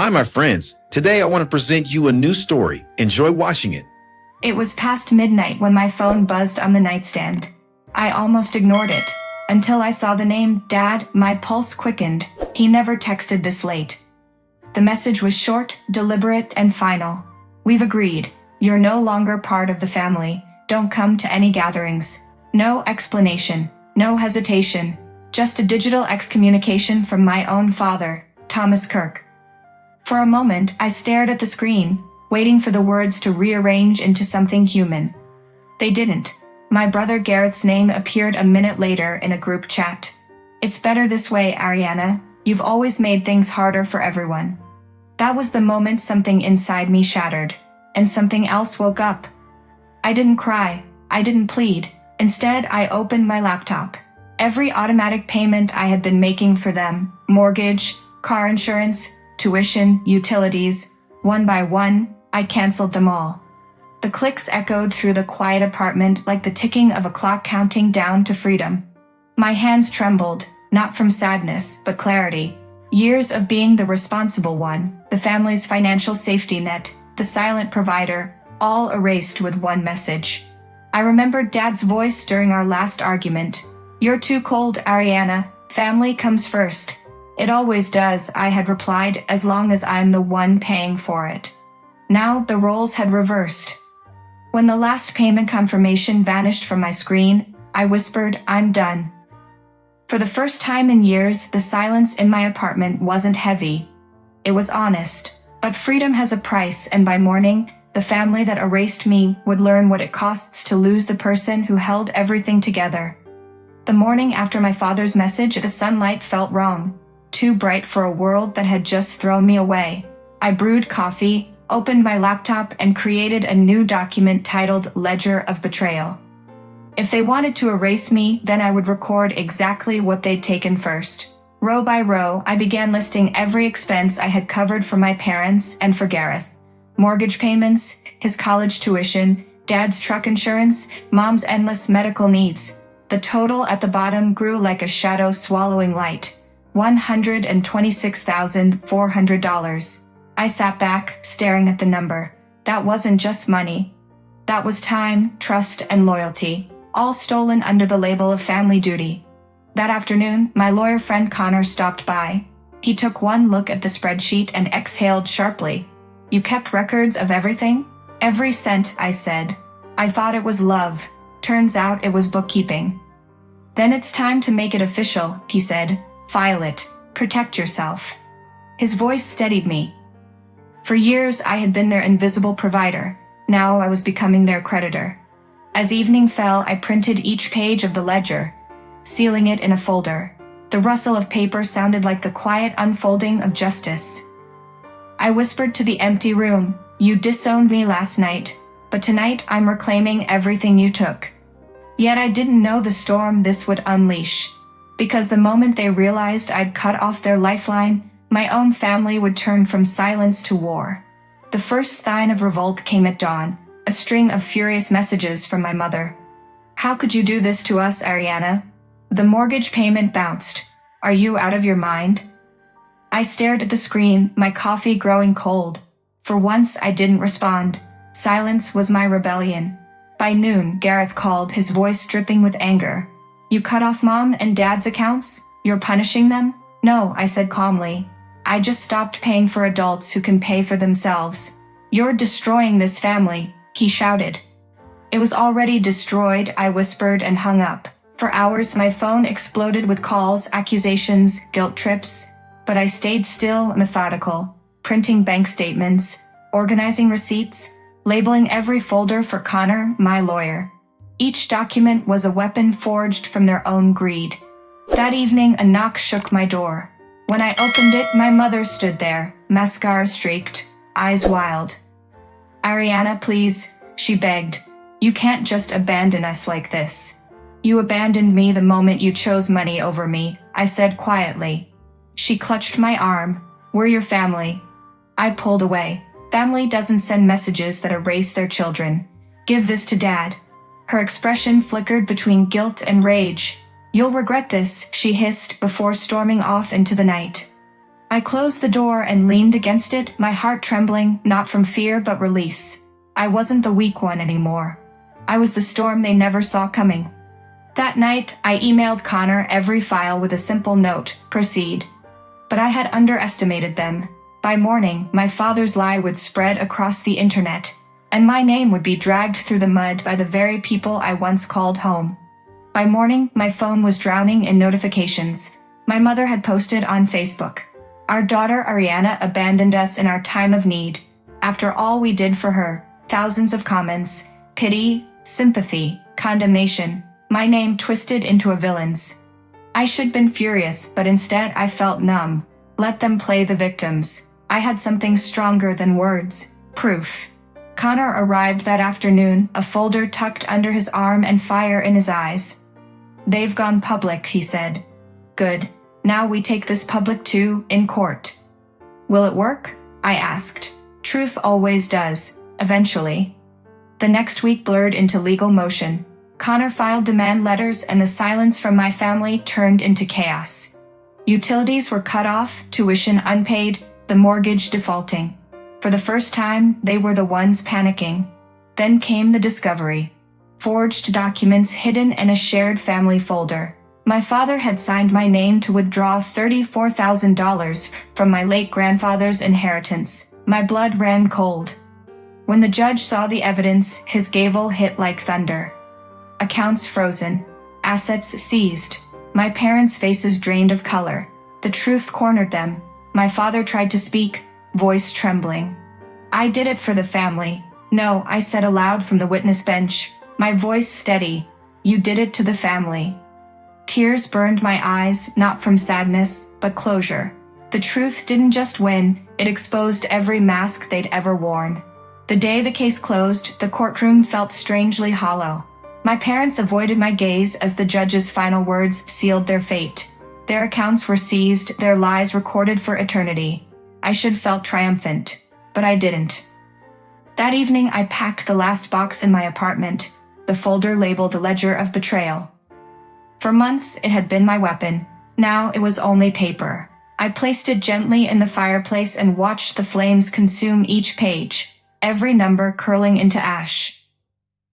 Hi, my friends. Today I want to present you a new story. Enjoy watching it. It was past midnight when my phone buzzed on the nightstand. I almost ignored it. Until I saw the name Dad, my pulse quickened. He never texted this late. The message was short, deliberate, and final. We've agreed. You're no longer part of the family. Don't come to any gatherings. No explanation. No hesitation. Just a digital excommunication from my own father, Thomas Kirk. For a moment, I stared at the screen, waiting for the words to rearrange into something human. They didn't. My brother Garrett's name appeared a minute later in a group chat. It's better this way, Ariana. You've always made things harder for everyone. That was the moment something inside me shattered, and something else woke up. I didn't cry. I didn't plead. Instead, I opened my laptop. Every automatic payment I had been making for them, mortgage, car insurance, tuition, utilities, one by one, I canceled them all. The clicks echoed through the quiet apartment like the ticking of a clock counting down to freedom. My hands trembled, not from sadness, but clarity. Years of being the responsible one, the family's financial safety net, the silent provider, all erased with one message. I remembered Dad's voice during our last argument. "You're too cold, Ariana. Family comes first." "It always does," I had replied, "as long as I'm the one paying for it." Now the roles had reversed. When the last payment confirmation vanished from my screen, I whispered, "I'm done." For the first time in years, the silence in my apartment wasn't heavy. It was honest. But freedom has a price, and by morning, the family that erased me would learn what it costs to lose the person who held everything together. The morning after my father's message, the sunlight felt wrong. Too bright for a world that had just thrown me away. I brewed coffee, opened my laptop, and created a new document titled Ledger of Betrayal. If they wanted to erase me, then I would record exactly what they'd taken first. Row by row, I began listing every expense I had covered for my parents and for Gareth. Mortgage payments, his college tuition, Dad's truck insurance, Mom's endless medical needs. The total at the bottom grew like a shadow swallowing light. $126,400. I sat back, staring at the number. That wasn't just money. That was time, trust, and loyalty, all stolen under the label of family duty. That afternoon, my lawyer friend Connor stopped by. He took one look at the spreadsheet and exhaled sharply. "You kept records of everything?" "Every cent," I said. "I thought it was love. Turns out it was bookkeeping." "Then it's time to make it official," he said. "File it. Protect yourself." His voice steadied me. For years, I had been their invisible provider. Now I was becoming their creditor. As evening fell, I printed each page of the ledger, sealing it in a folder. The rustle of paper sounded like the quiet unfolding of justice. I whispered to the empty room, "You disowned me last night, but tonight I'm reclaiming everything you took." Yet I didn't know the storm this would unleash. Because the moment they realized I'd cut off their lifeline, my own family would turn from silence to war. The first sign of revolt came at dawn, a string of furious messages from my mother. "How could you do this to us, Ariana?" The mortgage payment bounced. "Are you out of your mind?" I stared at the screen, my coffee growing cold. For once, I didn't respond. Silence was my rebellion. By noon, Gareth called, his voice dripping with anger. "You cut off Mom and Dad's accounts? You're punishing them?" "No," I said calmly. "I just stopped paying for adults who can pay for themselves." "You're destroying this family," he shouted. "It was already destroyed," I whispered and hung up. For hours, my phone exploded with calls, accusations, guilt trips. But I stayed still, methodical, printing bank statements, organizing receipts, labeling every folder for Connor, my lawyer. Each document was a weapon forged from their own greed. That evening, a knock shook my door. When I opened it, my mother stood there, mascara streaked, eyes wild. "Ariana, please," she begged. "You can't just abandon us like this." "You abandoned me the moment you chose money over me," I said quietly. She clutched my arm. "We're your family." I pulled away. "Family doesn't send messages that erase their children. Give this to Dad." Her expression flickered between guilt and rage. "You'll regret this," she hissed before storming off into the night. I closed the door and leaned against it, my heart trembling, not from fear but release. I wasn't the weak one anymore. I was the storm they never saw coming. That night, I emailed Connor every file with a simple note, proceed. But I had underestimated them. By morning, my father's lie would spread across the internet, and my name would be dragged through the mud by the very people I once called home. By morning, my phone was drowning in notifications. My mother had posted on Facebook. Our daughter Ariana abandoned us in our time of need. After all we did for her, thousands of comments, pity, sympathy, condemnation, my name twisted into a villain's. I should been furious, but instead I felt numb. Let them play the victims. I had something stronger than words. Proof. Connor arrived that afternoon, a folder tucked under his arm and fire in his eyes. They've gone public, he said. Good. Now we take this public too, in court. Will it work? I asked. Truth always does, eventually. The next week blurred into legal motion. Connor filed demand letters and the silence from my family turned into chaos. Utilities were cut off, tuition unpaid, the mortgage defaulting. For the first time, they were the ones panicking. Then came the discovery. Forged documents hidden in a shared family folder. My father had signed my name to withdraw $34,000 from my late grandfather's inheritance. My blood ran cold. When the judge saw the evidence, his gavel hit like thunder. Accounts frozen. Assets seized. My parents' faces drained of color. The truth cornered them. My father tried to speak, voice trembling. I did it for the family. No, I said aloud from the witness bench, my voice steady. You did it to the family. Tears burned my eyes, not from sadness, but closure. The truth didn't just win, it exposed every mask they'd ever worn. The day the case closed, the courtroom felt strangely hollow. My parents avoided my gaze as the judge's final words sealed their fate. Their accounts were seized, their lies recorded for eternity. I should felt triumphant, but I didn't. That evening I packed the last box in my apartment, the folder labeled a ledger of betrayal. For months it had been my weapon, now it was only paper. I placed it gently in the fireplace and watched the flames consume each page, every number curling into ash.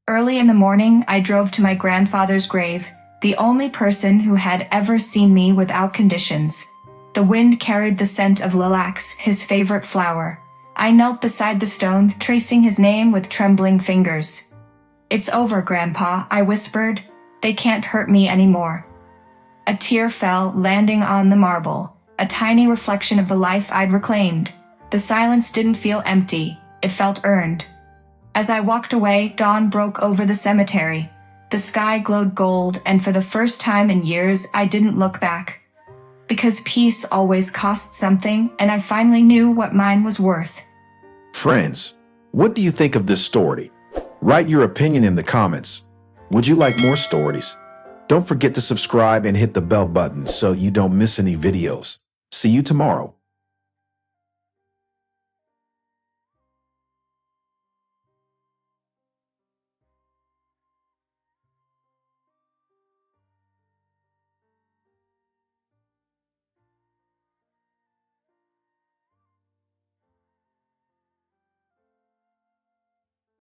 Early in the morning, I drove to my grandfather's grave, the only person who had ever seen me without conditions. The wind carried the scent of lilacs, his favorite flower. I knelt beside the stone, tracing his name with trembling fingers. It's over, Grandpa, I whispered. They can't hurt me anymore. A tear fell, landing on the marble, a tiny reflection of the life I'd reclaimed. The silence didn't feel empty, it felt earned. As I walked away, dawn broke over the cemetery. The sky glowed gold, and for the first time in years, I didn't look back. Because peace always costs something, and I finally knew what mine was worth. Friends, what do you think of this story? Write your opinion in the comments. Would you like more stories? Don't forget to subscribe and hit the bell button so you don't miss any videos. See you tomorrow.